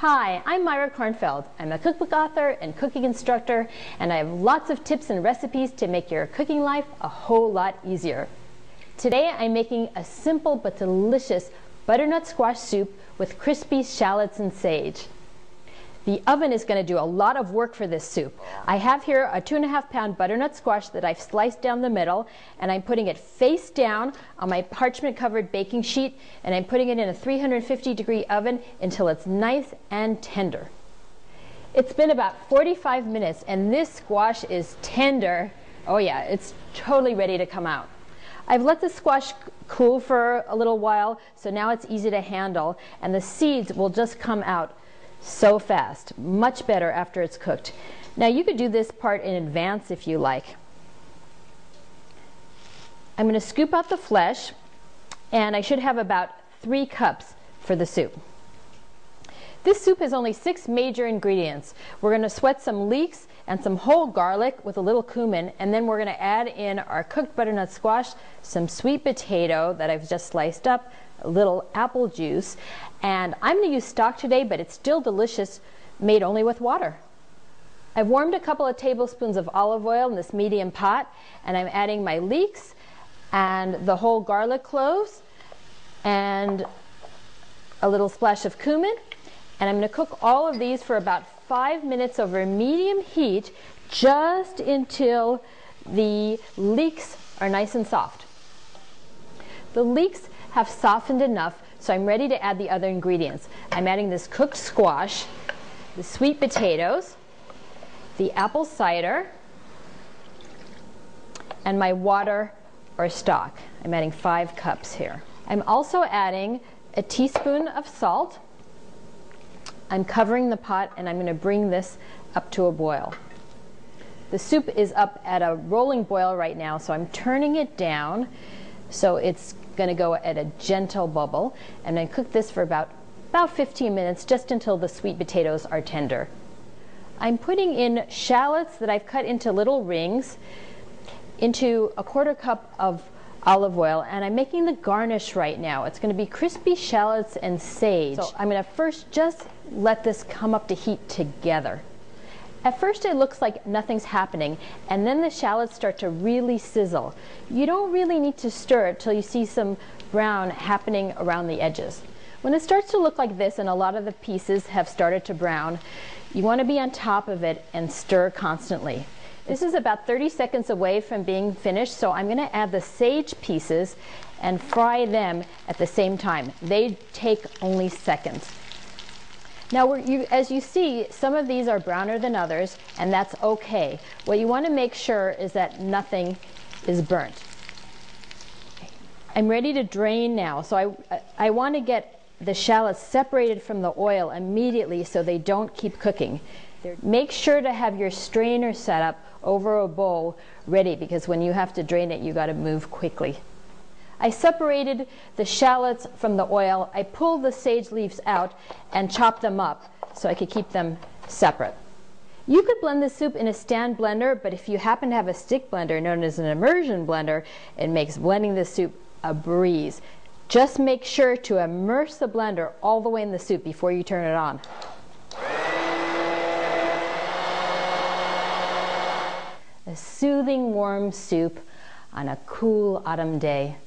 Hi, I'm Myra Kornfeld. I'm a cookbook author and cooking instructor, and I have lots of tips and recipes to make your cooking life a whole lot easier. Today I'm making a simple but delicious butternut squash soup with crispy shallots and sage. The oven is going to do a lot of work for this soup. I have here a 2.5-pound butternut squash that I've sliced down the middle, and I'm putting it face down on my parchment covered baking sheet, and I'm putting it in a 350-degree oven until it's nice and tender. It's been about 45 minutes and this squash is tender. Oh yeah, it's totally ready to come out. I've let the squash cool for a little while, so now it's easy to handle, and the seeds will just come out so fast, much better after it's cooked. Now you could do this part in advance if you like. I'm going to scoop out the flesh, and I should have about 3 cups for the soup. This soup has only 6 major ingredients. We're going to sweat some leeks and some whole garlic with a little cumin, and then we're going to add in our cooked butternut squash, some sweet potato that I've just sliced up, a little apple juice, and I'm going to use stock today, but it's still delicious, made only with water. I've warmed a couple of tablespoons of olive oil in this medium pot, and I'm adding my leeks and the whole garlic cloves and a little splash of cumin, and I'm going to cook all of these for about 5 minutes over medium heat, just until the leeks are nice and soft. The leeks have softened enough, so I'm ready to add the other ingredients. I'm adding this cooked squash, the sweet potatoes, the apple cider, and my water or stock. I'm adding 5 cups here. I'm also adding a teaspoon of salt. I'm covering the pot, and I'm going to bring this up to a boil. The soup is up at a rolling boil right now, so I'm turning it down so it's going to go at a gentle bubble, and I cook this for about 15 minutes, just until the sweet potatoes are tender. I'm putting in shallots that I've cut into little rings into a 1/4 cup of olive oil, and I'm making the garnish right now. It's going to be crispy shallots and sage. So I'm going to first just let this come up to heat together. At first it looks like nothing's happening, and then the shallots start to really sizzle. You don't really need to stir it till you see some brown happening around the edges. When it starts to look like this and a lot of the pieces have started to brown, you want to be on top of it and stir constantly. This is about 30 seconds away from being finished, so I'm going to add the sage pieces and fry them at the same time. They take only seconds. Now, as you see, some of these are browner than others, and that's okay. What you want to make sure is that nothing is burnt. I'm ready to drain now, so I want to get the shallots separated from the oil immediately so they don't keep cooking. Make sure to have your strainer set up over a bowl ready, because when you have to drain it, you got to move quickly. I separated the shallots from the oil. I pulled the sage leaves out and chopped them up so I could keep them separate. You could blend the soup in a stand blender, but if you happen to have a stick blender known as an immersion blender, it makes blending the soup a breeze. Just make sure to immerse the blender all the way in the soup before you turn it on. A soothing warm soup on a cool autumn day.